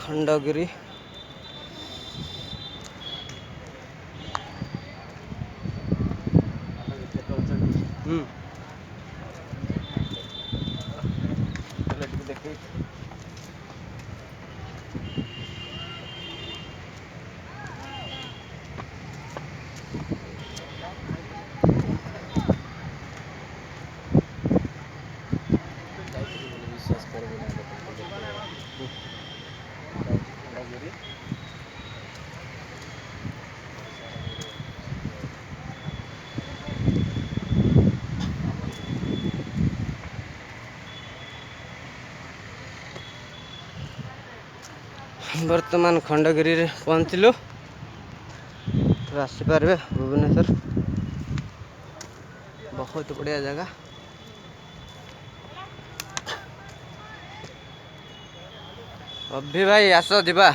खंडगिरी वर्तमान खंडगिरी रे पहुँचलु तो आसीपारे भुवनेश्वर बहुत बढ़िया जगह। अभी भाई आस दिबा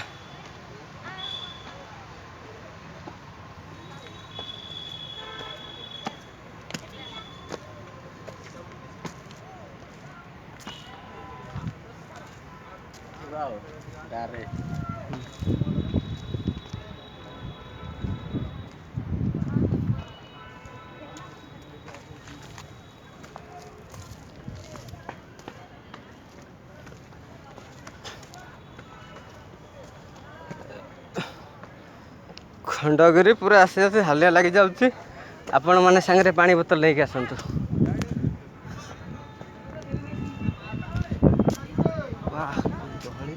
खंडगिरी पूरा आसे आसे हालिया लगी जाउछि। आपण माने संगे पानी बोतल लेके आसंतु। वाह गहली